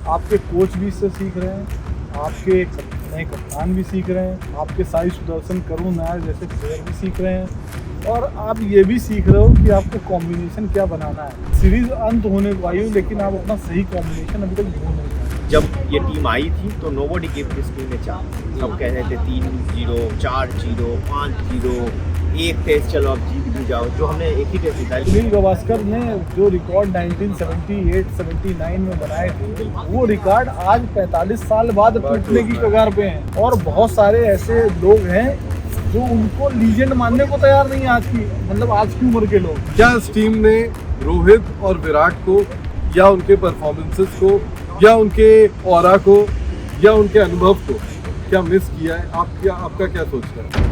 आपके कोच भी इससे सीख रहे हैं, आपके नए कप्तान भी सीख रहे हैं, आपके साई सुदर्शन, करुण नायर जैसे प्लेयर भी सीख रहे हैं और आप ये भी सीख रहे हो कि आपको कॉम्बिनेशन क्या बनाना है। सीरीज अंत होने को आई हो लेकिन आप अपना सही कॉम्बिनेशन अभी तक ढूंढ नहीं पाए। जब ये टीम आई थी तो nobody give this team a chance. सब कह रहे थे 3-0, 4-0, 5-0, एक टेस्ट चलो अब जीत भी जाओ, जो हमने एक ही टेस्ट जीता। सुनील गावस्कर ने जो रिकॉर्ड 1978-79 में बनाए थे वो रिकॉर्ड आज 45 साल बाद टूटने की कगार पे हैं और बहुत सारे ऐसे लोग हैं जो उनको लीजेंड मानने को तैयार नहीं है आज की उम्र के लोग। क्या इस टीम ने रोहित और विराट को या उनके परफॉर्मेंसेस को या उनके ऑरा को या उनके अनुभव को क्या मिस किया है? आपका क्या सोचना है?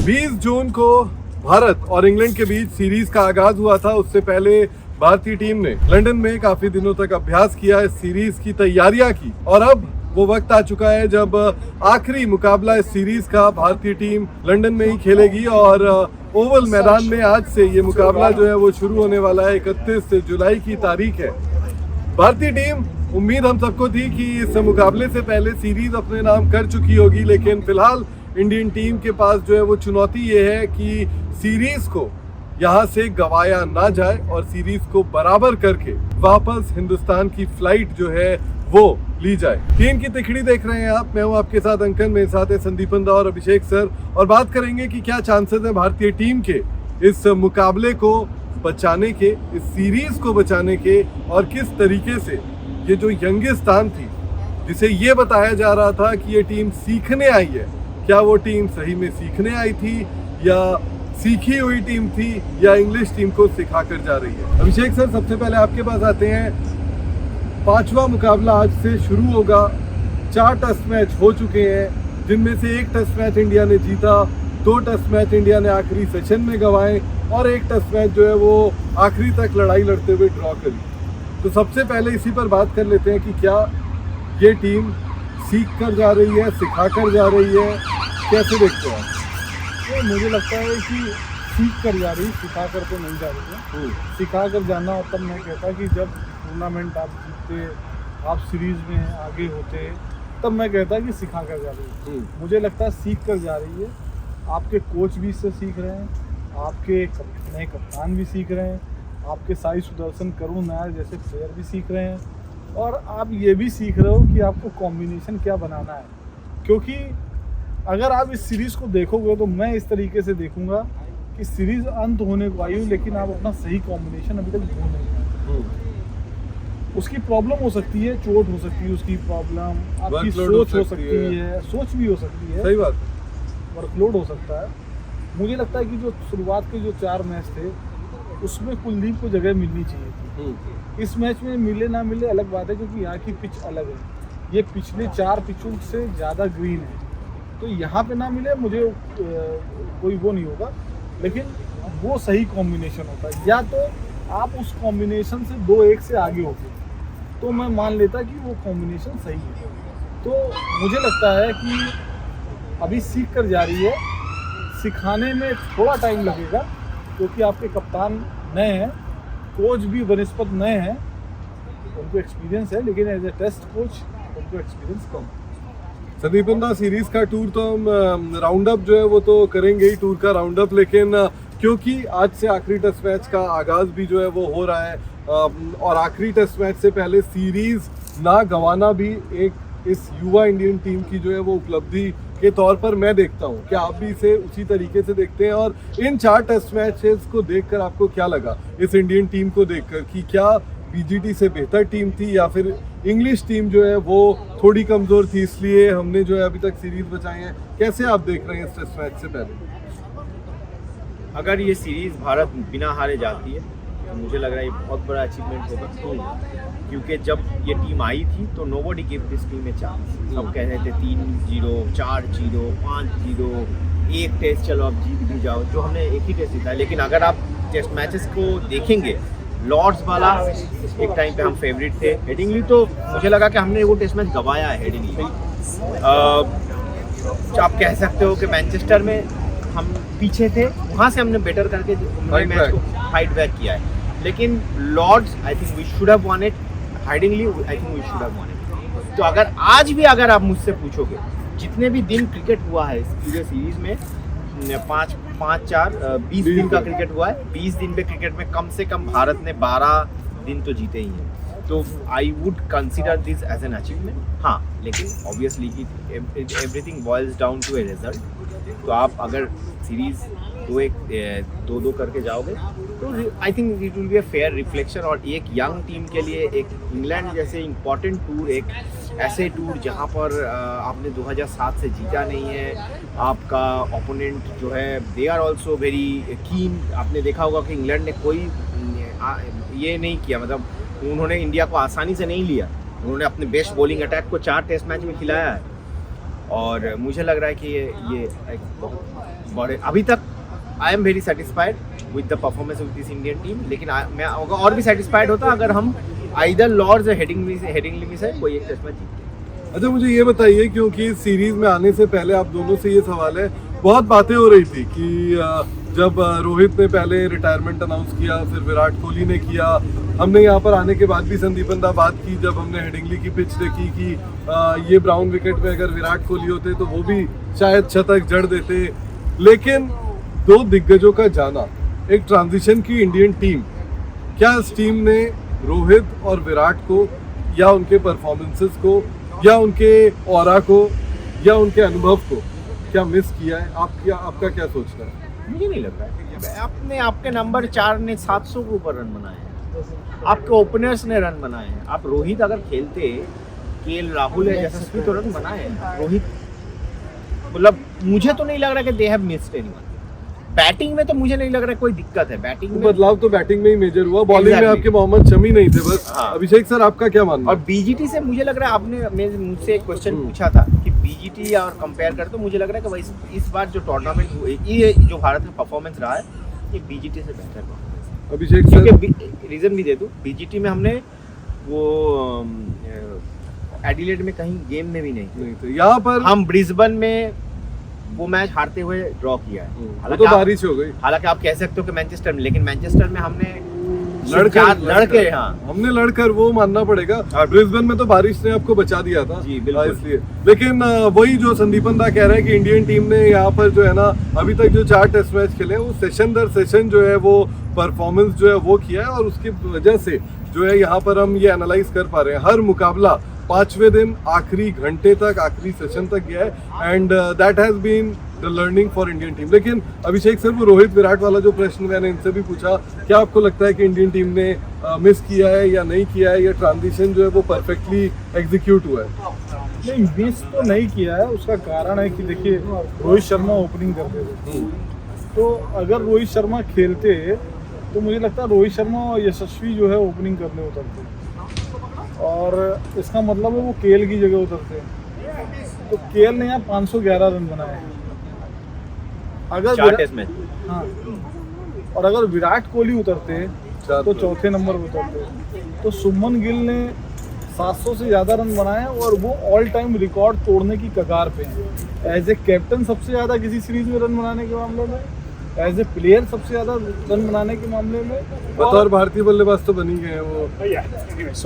20 जून को भारत और इंग्लैंड के बीच सीरीज का आगाज हुआ था। उससे पहले भारतीय टीम ने लंदन में काफी दिनों तक अभ्यास किया, इस सीरीज की तैयारियां की और अब वो वक्त आ चुका है जब आखिरी मुकाबला इस सीरीज का भारतीय टीम लंदन में ही खेलेगी और ओवल मैदान में आज से ये मुकाबला जो है वो शुरू होने वाला है। 31 जुलाई की तारीख है। भारतीय टीम, उम्मीद हम सबको थी कि इस मुकाबले से पहले सीरीज अपने नाम कर चुकी होगी, लेकिन फिलहाल इंडियन टीम के पास जो है वो चुनौती ये है कि सीरीज को यहाँ से गवाया ना जाए और सीरीज को बराबर करके वापस हिंदुस्तान की फ्लाइट जो है वो ली जाए। टीम की तिकड़ी देख रहे हैं आप, मैं हूँ आपके साथ अंकन, मेरे साथ है संदीपन दा और अभिषेक सर और बात करेंगे कि क्या चांसेस है भारतीय टीम के इस मुकाबले को बचाने के, इस सीरीज को बचाने के और किस तरीके से ये जो यंगिस्तान थी जिसे ये बताया जा रहा था कि ये टीम सीखने आई है, क्या वो टीम सही में सीखने आई थी या सीखी हुई टीम थी या इंग्लिश टीम को सिखा कर जा रही है? अभिषेक सर, सबसे पहले आपके पास आते हैं। 5वां मुकाबला आज से शुरू होगा। 4 टेस्ट मैच हो चुके हैं जिनमें से 1 टेस्ट मैच इंडिया ने जीता, 2 टेस्ट मैच इंडिया ने आखिरी सेशन में गंवाए और 1 टेस्ट मैच जो है वो आखिरी तक लड़ाई लड़ते हुए ड्रॉ करी। तो सबसे पहले इसी पर बात कर लेते हैं कि क्या ये टीम सीख कर जा रही है, सिखा कर जा रही है, कैसे देखते हैं? तो मुझे लगता है कि सीख कर जा रही, सिखा कर तो नहीं जा रही है। सिखा कर जाना तब मैं कहता कि जब टूर्नामेंट आप जीतते, आप सीरीज में आगे होते, तब मैं कहता कि सिखा कर जा रही है। मुझे लगता है सीख कर जा रही है। आपके कोच भी इससे सीख रहे हैं, आपके नए कप्तान भी सीख रहे हैं, आपके साई सुदर्शन, करुण नायर जैसे प्लेयर भी सीख रहे हैं और आप ये भी सीख रहे हो कि आपको कॉम्बिनेशन क्या बनाना है। क्योंकि अगर आप इस सीरीज को देखोगे तो मैं इस तरीके से देखूंगा कि सीरीज अंत होने को आई हो लेकिन आप अपना सही कॉम्बिनेशन अभी तक ढूंढ नहीं पाए। उसकी प्रॉब्लम हो सकती है, चोट हो सकती है, उसकी प्रॉब्लम आपकी सोच हो सकती है, सोच भी हो सकती है, सही बात, वर्कलोड हो सकता है। मुझे लगता है कि जो शुरुआत के जो 4 मैच थे उसमें कुलदीप को जगह मिलनी चाहिए थी। इस मैच में मिले ना मिले अलग बात है क्योंकि यहाँ की पिच अलग है, ये पिछले 4 पिचों से ज़्यादा ग्रीन है, तो यहाँ पे ना मिले मुझे कोई वो नहीं होगा, लेकिन वो सही कॉम्बिनेशन होता है। या तो आप उस कॉम्बिनेशन से 2-1 से आगे होते तो मैं मान लेता कि वो कॉम्बिनेशन सही है। तो मुझे लगता है कि अभी सीख कर जा रही है, सिखाने में थोड़ा टाइम लगेगा क्योंकि आपके कप्तान नए हैं, कोच भी बनस्पत नए हैं, उनको एक्सपीरियंस है, लेकिन एज ए टेस्ट कोच उनको एक्सपीरियंस कम है। संदीपन दा, सीरीज का टूर तो हम राउंड अप जो है वो तो करेंगे ही, टूर का राउंड अप, लेकिन क्योंकि आज से आखिरी टेस्ट मैच का आगाज भी जो है वो हो रहा है और आखिरी टेस्ट मैच से पहले सीरीज ना गंवाना भी एक इस युवा इंडियन टीम की जो है वो उपलब्धि के तौर पर मैं देखता हूँ। क्या आप भी इसे उसी तरीके से देखते हैं? और इन 4 टेस्ट मैचेस को देखकर आपको क्या लगा इस इंडियन टीम को देखकर कि क्या बीजीटी से बेहतर टीम थी या फिर इंग्लिश टीम जो है वो थोड़ी कमजोर थी इसलिए हमने जो है अभी तक सीरीज बचाई है? कैसे आप देख रहे हैं इस टेस्ट मैच से पहले? अगर ये सीरीज भारत बिना हारे जाती है तो मुझे लग रहा है ये बहुत बड़ा अचीवमेंट होगा, क्योंकि जब ये टीम आई थी तो nobody give this team a chance. सब कह रहे थे 3-0, 4-0, 5-0, एक टेस्ट चलो अब जीत भी जाओ, जो हमने एक ही टेस्ट जीता है। लेकिन अगर आप टेस्ट मैचेस को देखेंगे, लॉर्ड्स वाला एक टाइम पे हम फेवरेट थे, हेडिंगली तो मुझे लगा कि हमने वो टेस्ट मैच गंवाया है हेडिंगली। आप कह सकते हो कि मैनचेस्टर में हम पीछे थे, वहाँ से हमने बेटर करके मैच को फाइट बैक किया है। लेकिन Lord's I think we should have won it, Headingley I think we should have won it. तो अगर आज भी अगर आप मुझसे पूछोगे जितने भी दिन क्रिकेट हुआ है इस पूरे सीरीज में 20 दिन का क्रिकेट हुआ है, 20 दिन में क्रिकेट में कम से कम भारत ने 12 दिन तो जीते ही हैं। तो I would consider this as an achievement. हाँ, लेकिन obviously everything boils down to a result. तो आप अगर सीरीज 2-2 करके जाओगे तो I think it will be a fair reflection. और एक यंग टीम के लिए एक इंग्लैंड जैसे इम्पॉर्टेंट टूर, एक ऐसे टूर जहाँ पर आपने 2007 से जीता नहीं है, आपका ओपोनेंट जो है they are also very keen. आपने देखा होगा कि इंग्लैंड ने कोई ये नहीं किया, मतलब उन्होंने इंडिया को आसानी से नहीं लिया। उन्होंने अपने बेस्ट बॉलिंग अटैक को 4 टेस्ट मैच में खिलाया है। और मुझे लग रहा है कि ये एक बहुत बड़े, अभी तक I am very satisfied with the performance of this Indian team. लेकिन मैं और भी सेटिस्फाइड होता अगर हम आइदर लॉर्ड्स हेडिंगली से कोई एक टेस्ट मैच जीतते। अच्छा, मुझे ये बताइए, क्योंकि इस सीरीज में आने से पहले आप दोनों से ये सवाल है, बहुत बातें हो रही थी कि जब रोहित ने पहले रिटायरमेंट अनाउंस किया, फिर विराट कोहली ने किया, हमने यहाँ पर आने के बाद भी संदीपन दा बात की जब हमने हेडिंगली की पिच देखी कि ये ब्राउन विकेट में अगर विराट कोहली होते तो वो भी शायद शतक जड़ देते। लेकिन 2 दिग्गजों का जाना, एक ट्रांजिशन की इंडियन टीम, क्या इस टीम ने रोहित और विराट को या उनके परफॉर्मेंसेस को या उनके ऑरा को या उनके अनुभव को क्या मिस किया है? आपका क्या सोचना है? मुझे नहीं लग रहा है। आपके नंबर 4 ने 700 के ऊपर रन बनाए हैं, आपके ओपनर्स ने रन बनाए हैं। आप रोहित अगर खेलते, केएल राहुल है यशस्वी तो रन बनाए हैं। रोहित मतलब मुझे तो नहीं लग रहा कि they have missed anyone. Batting में तो मुझे नहीं लग रहा कोई दिक्कत है। बैटिंग में बदलाव तो बैटिंग में ही मेजर हुआ, बॉलिंग में आपके मोहम्मद शमी नहीं थे बस। हाँ। अभिषेक सर, आपका क्या मानना? और बीजीटी से मुझे लग रहा है, आपने मुझसे एक क्वेश्चन पूछा था कि बीजीटी और कंपेयर कर, तो मुझे लग रहा है कि इस बार जो टूर्नामेंट हुई, ये जो भारत में परफॉर्मेंस रहा है, ये बीजीटी से बेहतर परफॉर्मेंस। अभिषेक सर, रीजन भी दे दूं, बीजीटी में हमने वो एडिलेड में कहीं गेम में भी नहीं थे। यहाँ पर हम ब्रिस्बेन में वो मैच हारते हुए ड्रॉ किया है। तो बारिश हो गई। हालांकि आप कह सकते हो कि मैनचेस्टर में, लेकिन मैनचेस्टर में हमने लड़के हाँ हमने लड़कर, वो मानना पड़ेगा। ब्रिस्बेन में तो बारिश ने आपको बचा दिया था जी, बिल्कुल। इसलिए। लेकिन वही जो संदीपन दा कह रहे हैं कि इंडियन टीम ने यहाँ पर जो है ना, अभी तक जो 4 टेस्ट मैच खेले, वो सेशन दर सेशन जो है वो परफॉर्मेंस जो है वो किया है। और उसकी वजह से जो है यहाँ पर हम ये एनालाइज कर पा रहे हैं, हर मुकाबला 5वें दिन आखिरी घंटे तक, आखिरी सेशन तक गया है। And that has been the learning for Indian team. लेकिन अभिषेक सर, वो रोहित विराट वाला जो प्रश्न मैंने इनसे भी पूछा, क्या आपको लगता है कि इंडियन टीम ने मिस किया है या नहीं किया है, या ट्रांजिशन जो है वो परफेक्टली एग्जीक्यूट हुआ है? नहीं, मिस तो नहीं किया है। उसका कारण है कि देखिए, रोहित शर्मा ओपनिंग करते थे, तो अगर रोहित शर्मा खेलते तो मुझे लगता है रोहित शर्मा और यशस्वी जो है ओपनिंग करने उतरते, और इसका मतलब है वो केएल की जगह उतरते। तो केएल ने यहाँ 511 रन बनाए हैं अगर 4 टेस्ट मैच। हाँ, और अगर विराट कोहली उतरते तो 4थे नंबर पर उतरते। तो सुमन गिल ने 700 से ज़्यादा रन बनाए हैं और वो ऑल टाइम रिकॉर्ड तोड़ने की कगार पे हैं। एज ए कैप्टन सबसे ज़्यादा किसी सीरीज में रन बनाने के मामले में, एज ए प्लेयर सबसे ज़्यादा रन बनाने के मामले में। बतौर भारतीय बल्लेबाज तो बनी गए हैं वो।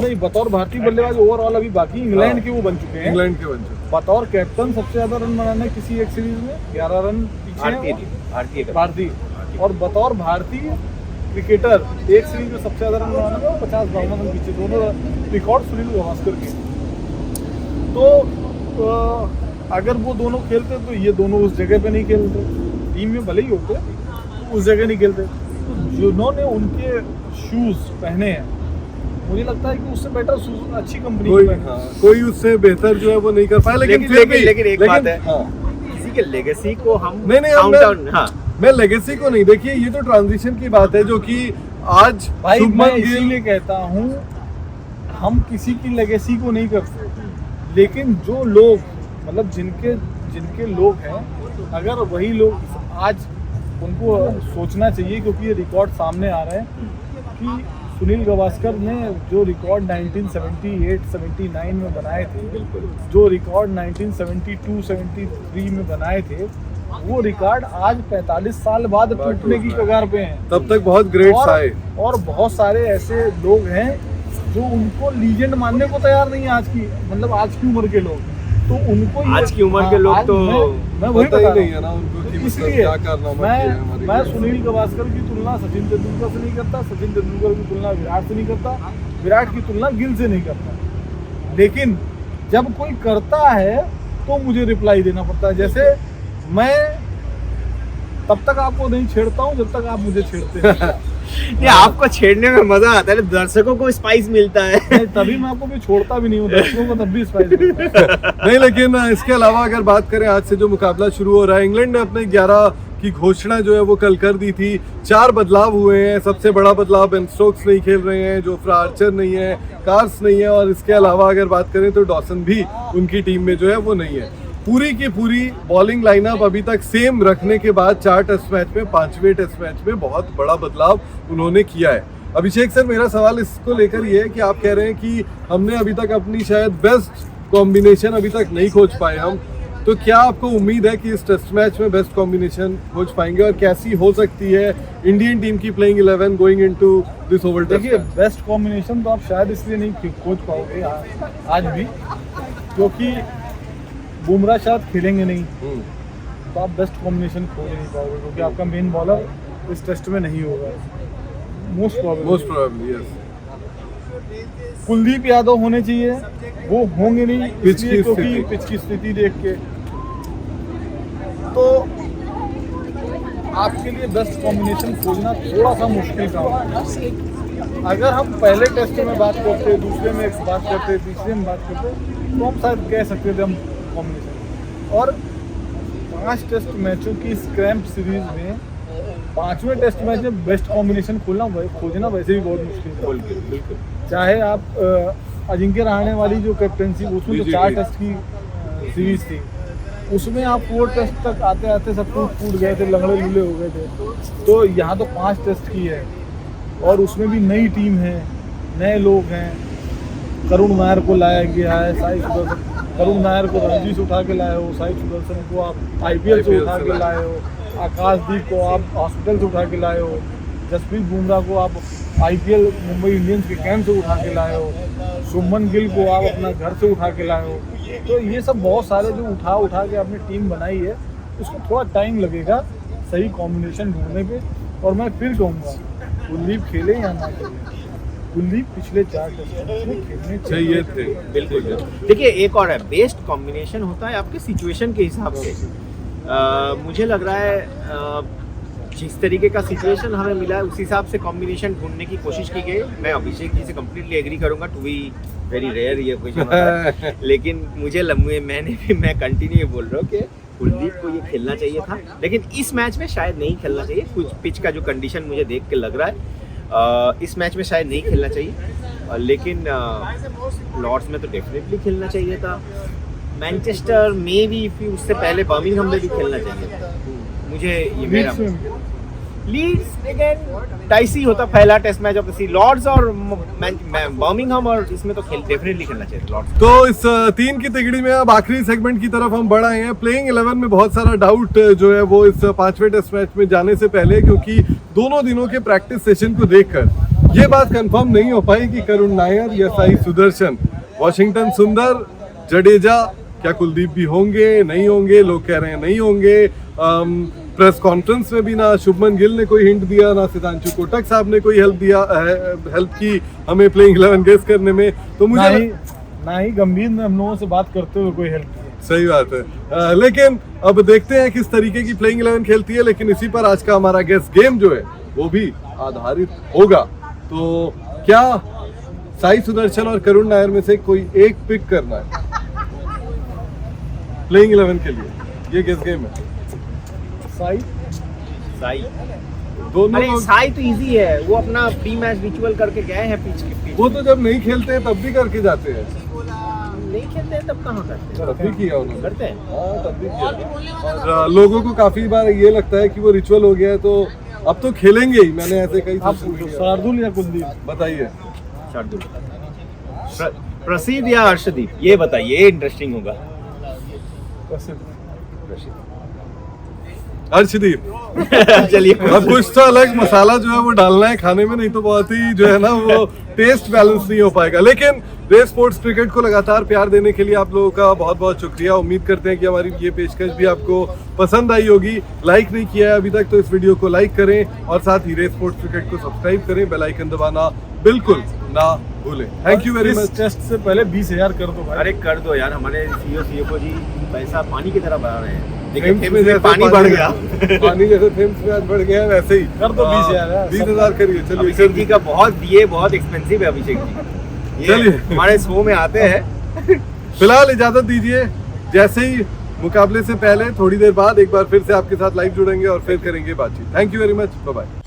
नहीं, बतौर भारतीय बल्लेबाज ओवरऑल अभी बाकी इंग्लैंड के वो बन चुके हैं। इंग्लैंड के बन चुके। बतौर कैप्टन सबसे ज़्यादा रन बनाने किसी एक सीरीज में 11 रन पीछे भारतीय। और बतौर भारतीय क्रिकेटर एक सीरीज में सबसे ज़्यादा रन बनाने में 50-52 रन पीछे, दोनों रिकॉर्ड सुनील गावस्कर के। तो अगर वो दोनों खेलते तो ये दोनों उस जगह पे नहीं खेलते, टीम में भले ही होते, उस जगह नहीं खेलते। तो जिन्होंने उनके शूज पहने हैं, मुझे लगता है कि उससे बेटर शूज अच्छी कंपनी कोई उससे बेहतर जो है वो नहीं कर पाया। लेकिन एक बात है, किसी के लेगेसी को हम मैं लेगेसी को नहीं, देखिए ये तो ट्रांजिशन की बात है जो कि आज भाई मैं इसीलिए कहता हूँ, हम किसी की लेगेसी को नहीं करते, लेकिन जो लोग मतलब जिनके लोग हैं, अगर वही लोग आज उनको सोचना चाहिए, क्योंकि ये रिकॉर्ड सामने आ रहे हैं कि सुनील गावस्कर ने जो रिकॉर्ड 1978-79 में बनाए थे, जो रिकॉर्ड 1972-73 में बनाए थे, वो रिकॉर्ड आज 45 साल बाद टूटने की कगार पे हैं। तब तक बहुत ग्रेट्स आए और बहुत सारे ऐसे लोग हैं जो उनको लीजेंड मानने को तैयार नहीं है आज की, मतलब आज की उम्र के लोग। तो उनको आज की उम्र के लोग तो मैं वही पता बता ही नहीं रहा है ना उनको कि मतलब इसलिए क्या कारनामा किया है हमारे मैं लिए। सुनील गावस्कर की तुलना सचिन तेंदुलकर से नहीं करता, सचिन तेंदुलकर की तुलना विराट से नहीं करता, विराट की तुलना गिल से नहीं करता। लेकिन जब कोई करता है तो मुझे रिप्लाई देना पड़ता है। जैसे मैं तब तक आपको नहीं छेड़ता हूँ जब तक आप मुझे छेड़ते हैं। ये आपको छेड़ने में मजा आता है, दर्शकों को स्पाइस मिलता है। नहीं, तभी मैं आपको भी छोड़ता भी नहीं हूँ, दर्शकों को तब भी स्पाइस मिलता है। नहीं, लेकिन इसके अलावा अगर बात करें आज से जो मुकाबला शुरू हो रहा है, इंग्लैंड ने अपने 11 की घोषणा जो है वो कल कर दी थी। 4 बदलाव हुए हैं। सबसे बड़ा बदलाव बेन स्टोक्स नहीं खेल रहे हैं, जोफ्रा आर्चर नहीं है, कार्स नहीं है, और इसके अलावा अगर बात करें तो डॉसन भी उनकी टीम में जो है वो नहीं है। पूरी की पूरी बॉलिंग लाइनअप अभी तक सेम रखने के बाद 4 टेस्ट मैच में 5वें टेस्ट मैच में बहुत बड़ा बदलाव उन्होंने किया है। अभिषेक सर, मेरा सवाल इसको लेकर ये है कि आप कह रहे हैं कि हमने अभी तक अपनी शायद बेस्ट कॉम्बिनेशन अभी तक नहीं खोज पाए हम, तो क्या आपको उम्मीद है कि इस टेस्ट मैच में बेस्ट कॉम्बिनेशन खोज पाएंगे, और कैसी हो सकती है इंडियन टीम की playing 11 going into this Oval test? देखिए, बेस्ट कॉम्बिनेशन तो आप शायद इसलिए नहीं खोज पाओगे आज भी क्योंकि बुमराह शायद खेलेंगे नहीं, तो आप बेस्ट कॉम्बिनेशन खोज नहीं पाओगे क्योंकि आपका मेन बॉलर इस टेस्ट में नहीं होगा most probably yes. Kuldeep Yadav होने चाहिए, वो होंगे नहीं पिच इसलिए की क्योंकि स्थिति। पिच की स्थिति देख के। तो आपके लिए बेस्ट कॉम्बिनेशन खोजना थोड़ा सा मुश्किल काम है। अगर हम पहले टेस्ट में बात करते, दूसरे में बात करते, तीसरे में बात करते, तो हम शायद कह सकते थे हम कॉम्बिनेशन। और 5 टेस्ट मैचों की स्क्रैम्प सीरीज में 5वें टेस्ट मैच में बेस्ट कॉम्बिनेशन खोजना वैसे भी बहुत मुश्किल है। बिल्कुल। चाहे आप अजिंक्य रहाणे वाली जो कैप्टनसी, उसमें तो 4 टेस्ट की सीरीज थी, उसमें आप 4 टेस्ट तक आते आते सब कुछ टूट गए थे, लंगड़े लूले हो गए थे। तो यहाँ तो 5 टेस्ट की है और उसमें भी नई टीम है, नए लोग हैं। करुण नायर को लाया गया है, साई सुदर्शन, करुण नायर को रणजी से उठा के लाए हो, साई सुदर्शन को आप IPL से उठा के लाए हो, आकाशदीप को आप हॉस्पिटल से उठा के लाए हो, जसप्रीत बुमराह को आप IPL मुंबई इंडियंस के कैंप से उठा के लाए हो, शुभमन गिल को आप अपना घर से उठा के लाए हो। तो ये सब बहुत सारे जो उठा के आपने टीम बनाई है, उसको थोड़ा टाइम लगेगा सही कॉम्बिनेशन ढूंढने पे। और मैं फिर कहूँगा, कुलदीप खेले या ना खेले, कुलदीप पिछले 4 टेस्ट में खेलने चाहिए थे। बिल्कुल। देखिए, एक और है, बेस्ट कॉम्बिनेशन होता है आपके सिचुएशन के हिसाब से। मुझे लग रहा है जिस तरीके का सिचुएशन हमें मिला है उस हिसाब से कॉम्बिनेशन ढूंढने की कोशिश की गई। मैं अभिषेक जी से कम्प्लीटली एग्री करूंगा, टू बी वेरी रेयर ये क्वेश्चन होता है। लेकिन मैं कंटिन्यू बोल रहा हूँ कि कुलदीप को ये खेलना चाहिए था, लेकिन इस मैच में शायद नहीं खेलना चाहिए। कुछ पिच का जो कंडीशन मुझे देख के लग रहा है इस मैच में शायद नहीं खेलना चाहिए, लेकिन लॉर्ड्स में तो डेफिनेटली खेलना चाहिए था। मैनचेस्टर में भी उससे पहले बर्मिंघम में भी खेलना चाहिए था। मुझे ये मेरा लीड्स अगेन डाइसी होता पहला test match of the sea, Lord's और बर्मिंघम, और इसमें तो डेफिनेटली खेलना चाहिए लॉर्ड्स। तो इस 3 की तिगड़ी में अब आखिरी सेगमेंट की तरफ हम बढ़ आए हैं। प्लेइंग 11 में बहुत सारा डाउट जो है वो इस 5वें टेस्ट मैच में जाने से पहले, क्योंकि दोनों दिनों के प्रैक्टिस सेशन को देखकर ये बात कंफर्म नहीं हो पाई कि करुण नायर या साई सुदर्शन, वॉशिंगटन सुंदर, जडेजा, क्या कुलदीप भी होंगे नहीं होंगे? लोग कह रहे हैं नहीं होंगे। प्रेस कॉन्फ्रेंस में भी ना शुभमन गिल ने कोई हिंट दिया, ना सिद्धांशु कोटक साहब ने कोई हेल्प की हमें प्लेइंग 11 गेस करने में। तो मुझे ना ही गंभीर ने हम लोगों से बात करते हुए कोई हेल्प की। सही बात है। लेकिन अब देखते हैं किस तरीके की प्लेइंग 11 खेलती है, लेकिन इसी पर आज का हमारा गेस गेम जो है वो भी आधारित होगा। तो क्या साई सुदर्शन और करुण नायर में से कोई एक पिक करना है प्लेइंग 11 के लिए? ये गेस गेम है। साई दोनों अरे साई तो इजी है, वो अपना प्री मैच रिचुअल करके गए हैं पिच के। वो तो जब नहीं खेलते हैं तब भी करके जाते हैं। नहीं खेलते हैं तब कहाँ करते हैं? तब भी किया उन्होंने। करते हैं। हाँ, तब भी किया। और लोगों को काफी बार ये लगता है कि वो रिचुअल हो गया है तो अब तो खेलेंगे ही। मैंने ऐसे कई आप शार्दुल या कुलदीप? बताइए। शार्दुल, प्रसिद्ध या अर्शदीप, ये बताइए, ये इंटरेस्टिंग होगा। प्रसिद्ध। हर्षदीप चलिए अब कुछ तो अलग मसाला जो है वो डालना है खाने में, नहीं तो बहुत ही जो है ना वो टेस्ट बैलेंस नहीं हो पाएगा। लेकिन रेस स्पोर्ट्स क्रिकेट को लगातार प्यार देने के लिए आप लोगों का बहुत बहुत शुक्रिया। उम्मीद करते हैं कि हमारी ये पेशकश भी आपको पसंद आई होगी। लाइक नहीं किया है अभी तक तो इस वीडियो को लाइक करें और साथ ही रेस स्पोर्ट्स क्रिकेट को सब्सक्राइब करें, बेल आइकन दबाना बिल्कुल ना भूलें। थैंक यू वेरी इस मच। टेस्ट से पहले 20,000 कर दो भाई। अरे कर दो यार, हमारे सीईओ जी पैसा पानी की तरह बढ़ा रहे हैं। देखिए थेम्स थेम्स में में जैसे पानी बढ़ गया। पानी जैसे थेम्स में आज बढ़ गया है वैसे ही कर दो 20,000 यार। 20,000 करिए। चलिए अभिषेक जी का बहुत ये बहुत एक्सपेंसिव है अभिषेक जी, ये चलिए। हमारे शो में आते हैं। फिलहाल इजाजत दीजिए, जैसे ही मुकाबले से पहले थोड़ी देर बाद एक बार फिर से आपके साथ लाइव जुड़ेंगे और फिर करेंगे बातचीत। Thank you very much, bye bye.